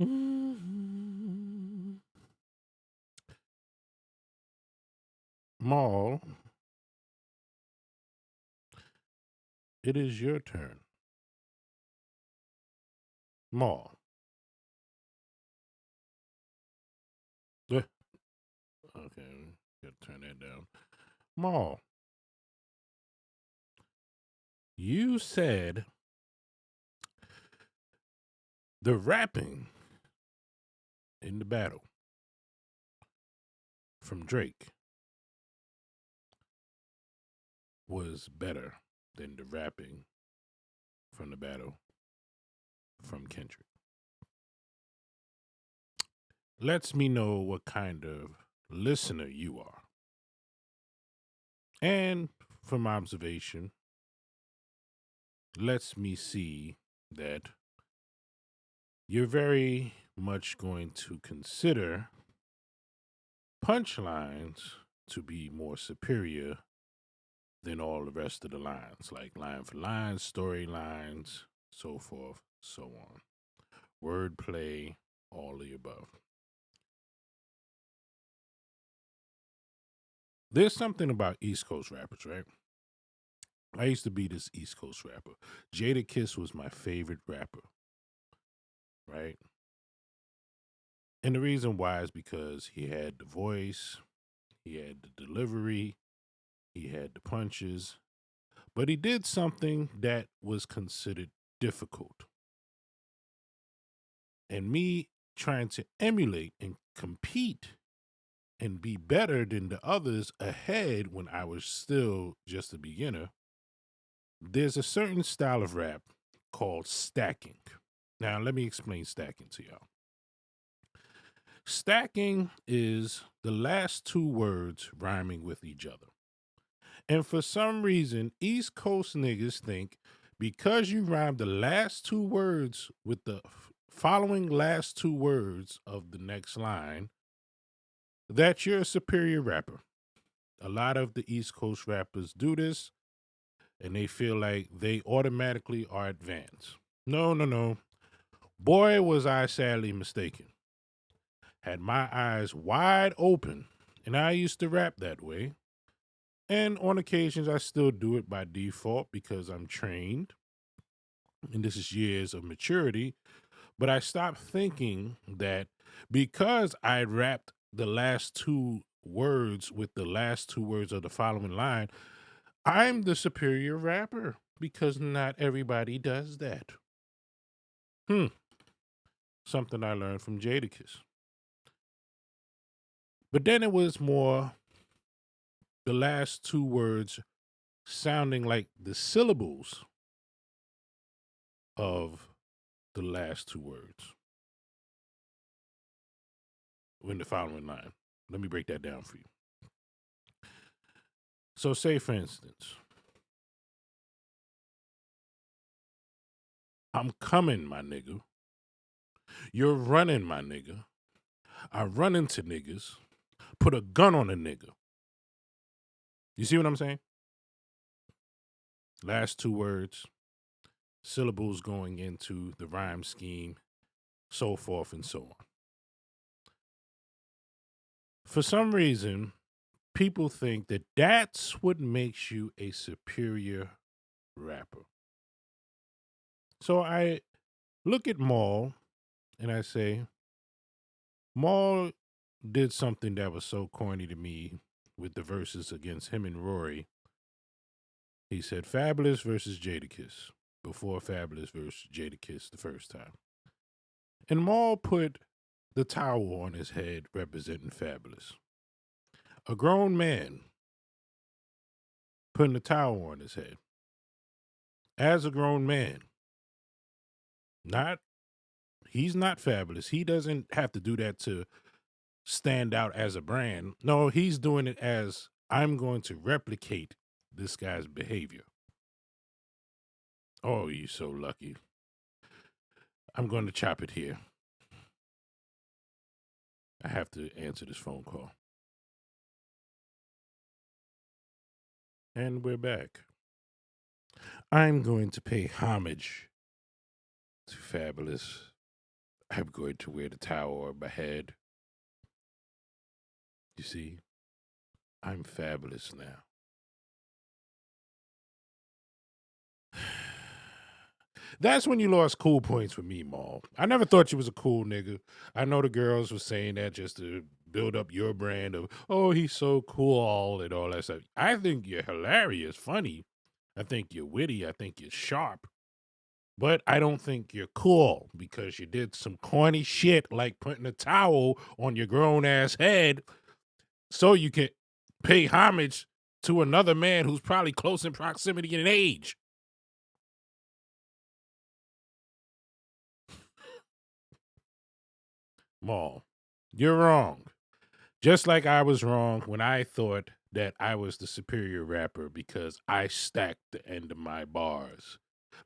Mhm. Maul, it is your turn. Maul. Eh, Okay, gotta turn that down. Maul, you said the rapping in the battle from Drake was better than the rapping from the battle from Kendrick. Lets me know what kind of listener you are. And from observation, lets me see that you're very much going to consider punchlines to be more superior than all the rest of the lines, like line for line, storylines, so forth, so on. Wordplay, all the above. There's something about East Coast rappers, right? I used to be this East Coast rapper. Jada Kiss was my favorite rapper, right? And the reason why is because he had the voice, he had the delivery, he had the punches, but he did something that was considered difficult. And me trying to emulate and compete and be better than the others ahead when I was still just a beginner, there's a certain style of rap called stacking. Now, let me explain stacking to y'all. Stacking is the last two words rhyming with each other. And for some reason, East Coast niggas think because you rhyme the last two words with the following last two words of the next line, that you're a superior rapper. A lot of the East Coast rappers do this and they feel like they automatically are advanced. No, no, no. Boy, was I sadly mistaken. Had my eyes wide open, and I used to rap that way. And on occasions, I still do it by default because I'm trained, and this is years of maturity. But I stopped thinking that because I rapped the last two words with the last two words of the following line, I'm the superior rapper because not everybody does that. Hmm. Something I learned from Jadakiss. But then it was more the last two words sounding like the syllables of the last two words in the following line. Let me break that down for you. So, say for instance, I'm coming, my nigga. You're running, my nigga. I run into niggas, put a gun on a nigga. You see what I'm saying? Last two words, syllables going into the rhyme scheme, so forth and so on. For some reason, people think that that's what makes you a superior rapper. So I look at Maul and I say, Maul did something that was so corny to me with the verses against him and Rory. He said Fabulous versus Jadakiss before Fabulous versus Jadakiss the first time. And Maul put the towel on his head representing Fabulous. A grown man putting a towel on his head. As a grown man, not he's not Fabulous. He doesn't have to do that to stand out as a brand. No, he's doing it as I'm going to replicate this guy's behavior. Oh, you so lucky. I'm going to chop it here. I have to answer this phone call. And we're back. I'm going to pay homage to Fabulous I'm going to wear the towel on my head. You see, I'm fabulous now. That's when you lost cool points with me, Maul. I never thought you was a cool nigga. I know the girls were saying that just to build up your brand of, oh, he's so cool and all that stuff. I think you're hilarious, funny. I think you're witty. I think you're sharp. But I don't think you're cool because you did some corny shit like putting a towel on your grown ass head so you can pay homage to another man who's probably close in proximity in age. Maul, you're wrong. Just like I was wrong when I thought that I was the superior rapper because I stacked the end of my bars.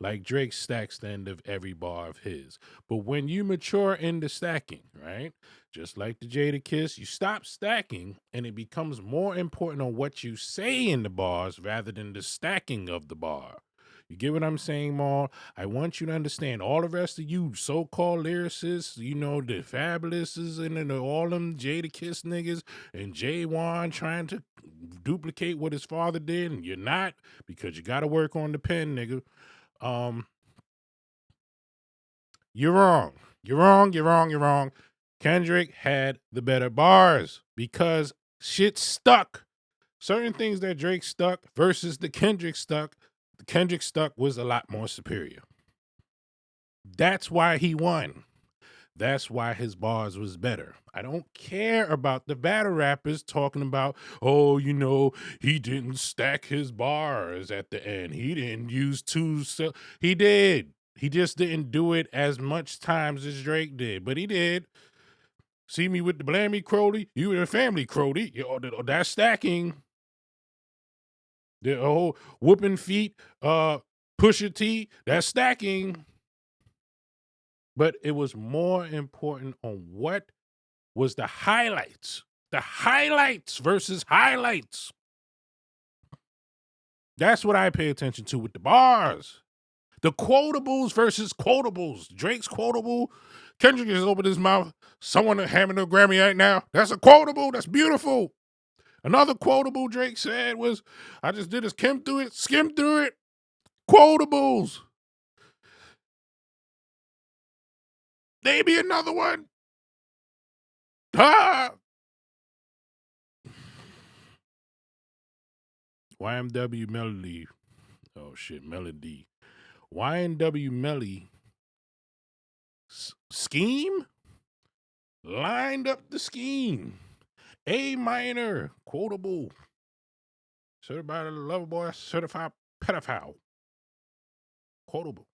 Like Drake stacks the end of every bar of his. But when you mature into stacking, right? Just like the Jada Kiss, you stop stacking and it becomes more important on what you say in the bars rather than the stacking of the bar. You get what I'm saying, Maul? I want you to understand all the rest of you so-called lyricists, you know, the Fabulouses and then all them Jada Kiss niggas and Jay Wan trying to duplicate what his father did, and you're not because you got to work on the pen, nigga. Um, you're wrong. You're wrong. You're wrong. You're wrong. Kendrick had the better bars because shit stuck. Certain things that Drake stuck versus the Kendrick stuck, the Kendrick stuck was a lot more superior. That's why he won. That's why his bars was better. I don't care about the battle rappers talking about, oh, you know, he didn't stack his bars at the end. He didn't use two. He did. He just didn't do it as much times as Drake did, but he did. See me with the Blammy Crowley, you and family Crowley. That's stacking. The whole whooping feet, Pusha T, that's stacking. But it was more important on what was the highlights. The highlights versus highlights. That's what I pay attention to with the bars. The quotables versus quotables. Drake's quotable. Kendrick just opened his mouth. Someone having a Grammy right now. That's a quotable. That's beautiful. Another quotable Drake said was, I just did a skim through it. Quotables. Maybe another one. Ah. YNW Melody. Oh shit, Melody. YNW Melly scheme? Lined up the scheme. A minor, quotable. Certified lover boy, certified pedophile. Quotable.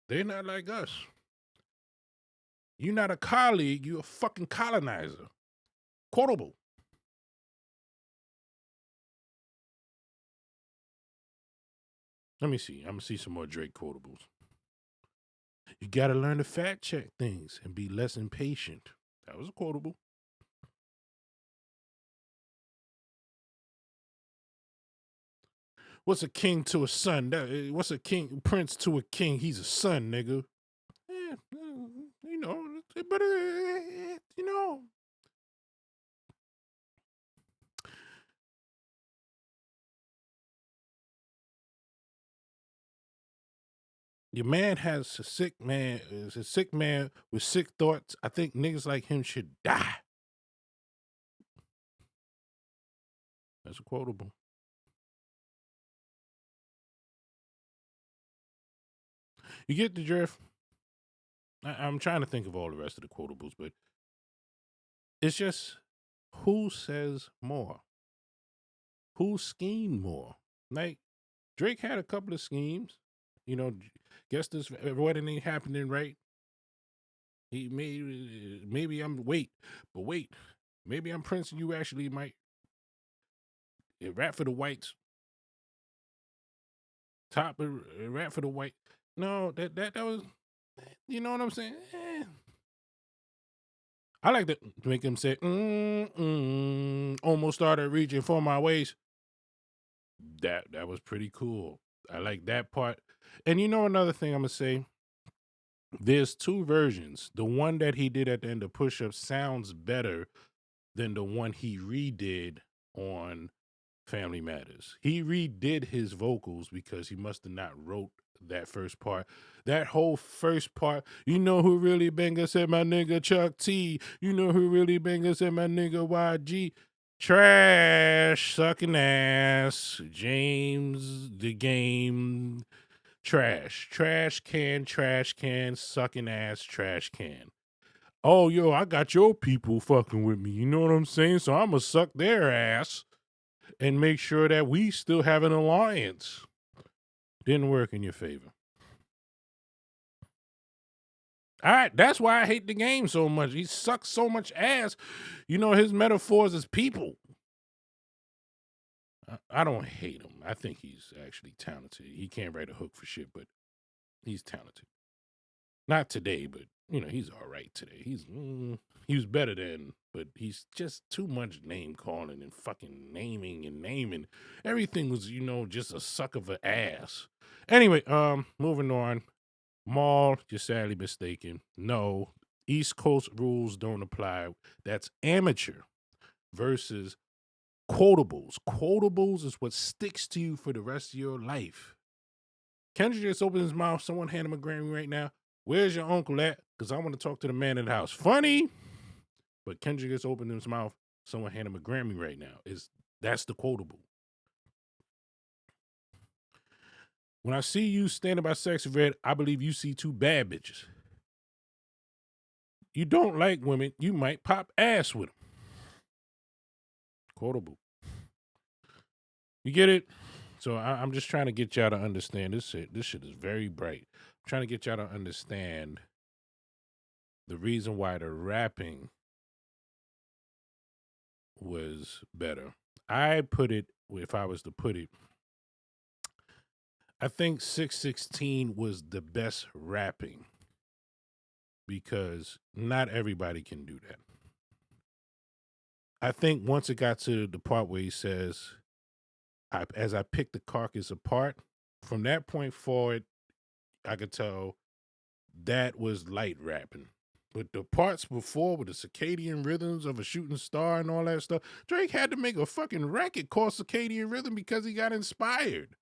They're not like us. You're not a colleague, you're a fucking colonizer. Quotable. Let me see. I'm gonna see some more Drake quotables. You gotta learn to fact check things and be less impatient. That was a quotable. What's a king to a son? What's a king prince to a king? He's a son, nigga. Yeah, you know, but you know, your man has a sick man. Is a sick man with sick thoughts. I think niggas like him should die. That's a quotable. You get the drift. I'm trying to think of all the rest of the quotables, but it's just who says more, who schemed more. Like Drake had a couple of schemes. You know, guess this wedding ain't happening, right? He maybe I'm wait, maybe I'm Prince and you actually might rap for the whites. Top rap for the white. No, that was, you know what I'm saying? I like to make him say, almost started reaching for my waist. That was pretty cool. I like that part. And you know another thing I'm gonna say? There's two versions. The one that he did at the end of Push Up sounds better than the one he redid on Family Matters. He redid his vocals because he must have not wrote that first part. That whole first part, you know who really banger said my nigga Chuck T. You know who really banger said my nigga YG. Trash, sucking ass, James, the game, trash can, sucking ass, trash can. Oh, yo, I got your people fucking with me. You know what I'm saying? So I'm going to suck their ass and make sure that we still have an alliance. Didn't work in your favor. All right, that's why I hate the game so much. He sucks so much ass. You know, his metaphors is people. I don't hate him. I think he's actually talented. He can't write a hook for shit, but he's talented. Not today, but you know, he's all right today. He was better then, but he's just too much name calling and fucking naming and naming. Everything was, you know, just a suck of an ass. Anyway, moving on. Maul, you're sadly mistaken. No, East Coast rules don't apply. That's amateur versus quotables. Quotables is what sticks to you for the rest of your life. Kendrick just opened his mouth. Someone hand him a Grammy right now. Where's your uncle at? Because I want to talk to the man in the house. Funny, but Kendrick just opened his mouth. Someone hand him a Grammy right now. That's the quotable. When I see you standing by Sexy Red, I believe you see two bad bitches. You don't like women, you might pop ass with them. Quotable. You get it? So I'm just trying to get y'all to understand this shit. This shit is very bright. I'm trying to get y'all to understand the reason why the rapping was better. I put it, if I was to put it, I think 616 was the best rapping because not everybody can do that. I think once it got to the part where he says, as I picked the carcass apart, from that point forward, I could tell that was light rapping. But the parts before with the circadian rhythms of a shooting star and all that stuff, Drake had to make a fucking record called Circadian Rhythm because he got inspired.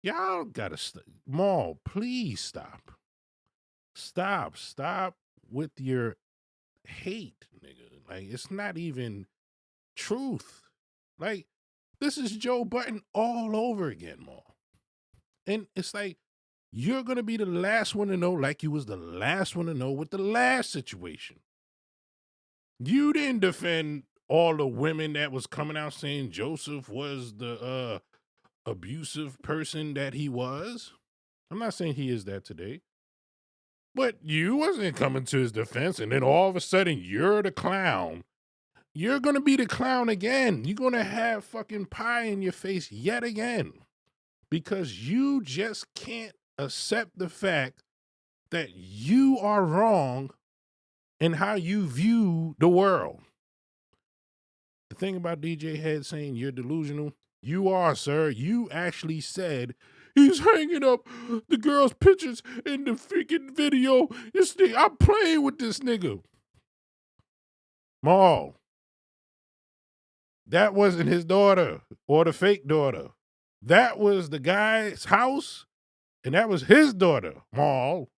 Y'all gotta Maul, please stop. Stop with your hate, nigga. Like, it's not even truth. Like, this is Joe Button all over again, Maul. And it's like, you're gonna be the last one to know, like you was the last one to know with the last situation. You didn't defend all the women that was coming out saying Joseph was the abusive person that he was. I'm not saying he is that today. But you wasn't coming to his defense, and then all of a sudden you're the clown. You're gonna be the clown again. You're gonna have fucking pie in your face yet again. Because you just can't accept the fact that you are wrong in how you view the world. The thing about DJ Head saying you're delusional, you are, sir. You actually said he's hanging up the girl's pictures in the freaking video. I'm playing with this nigga. Maul. That wasn't his daughter or the fake daughter. That was the guy's house, and that was his daughter, Maul.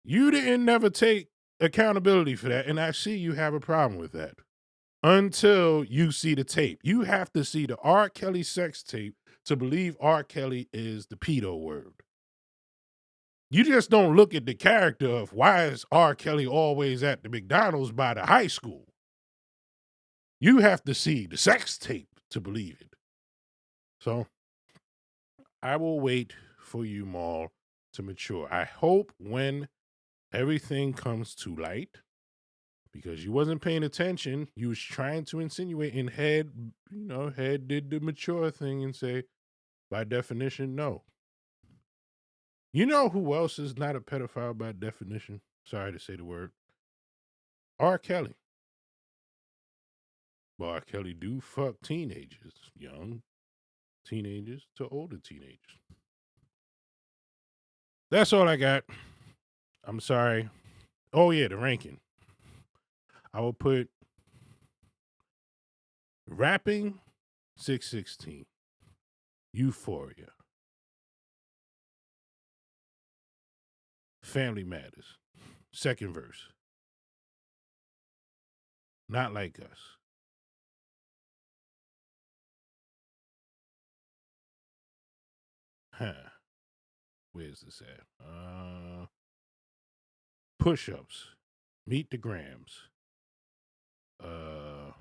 You didn't never take accountability for that, and I see you have a problem with that. Until you see the tape. You have to see the R. Kelly sex tape to believe R. Kelly is the pedo word. You just don't look at the character of why is R. Kelly always at the McDonald's by the high school. You have to see the sex tape to believe it. So I will wait for you, Maul, to mature. I hope when everything comes to light, because you wasn't paying attention, you was trying to insinuate, and Head did the mature thing and say, by definition, no. You know who else is not a pedophile by definition? Sorry to say the word. R. Kelly. But R. Kelly do fuck teenagers, young teenagers to older teenagers. That's all I got. I'm sorry. Oh yeah, the ranking. I will put rapping 616. Euphoria. Family Matters. Second verse. Not Like Us. Huh. Where's this at? Push ups. Meet the Grams. Uh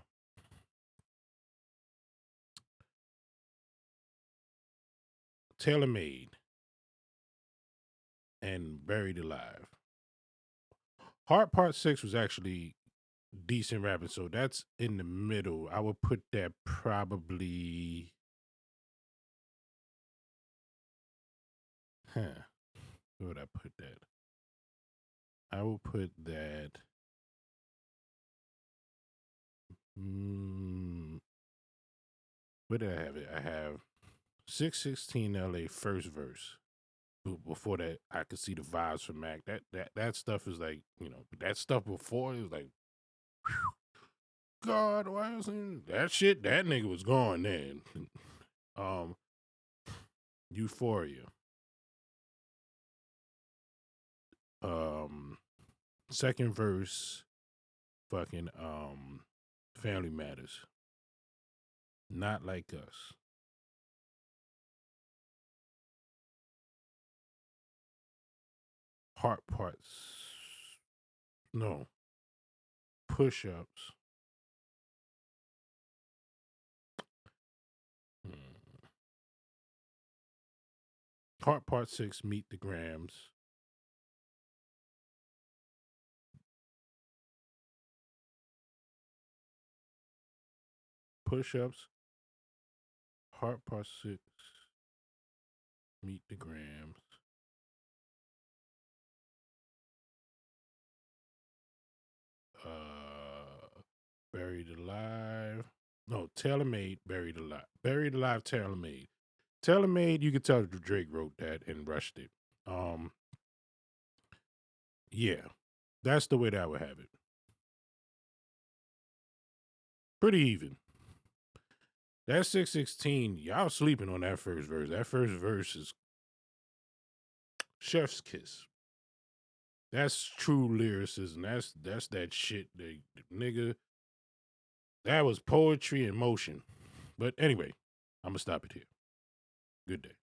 Tailor Made and Buried Alive. Heart Part 6 was actually decent rapping, so that's in the middle. I would put that probably huh. Where would I put that? I will put that mm, where did I have it? I have 616 LA first verse. Before that, I could see the vibes from Mac. That stuff is like, that stuff before it was like, God, why isn't that shit? That nigga was gone then. Um, Euphoria. Um, Second verse, fucking Family Matters. Not Like Us. Heart Parts. No. Push ups. Heart Part 6, Meet the Grams. Push ups. Heart Part 6, Meet the Grams. Buried Alive. No, Tailor Made, Buried Alive. Buried Alive, Tailor Made. Tailor Made, you could tell Drake wrote that and rushed it. Um, yeah, that's the way that I would have it. Pretty even. That 616, y'all sleeping on that first verse. That first verse is chef's kiss. That's true lyricism. That's that shit. Nigga, that was poetry in motion. But anyway, I'm gonna stop it here. Good day.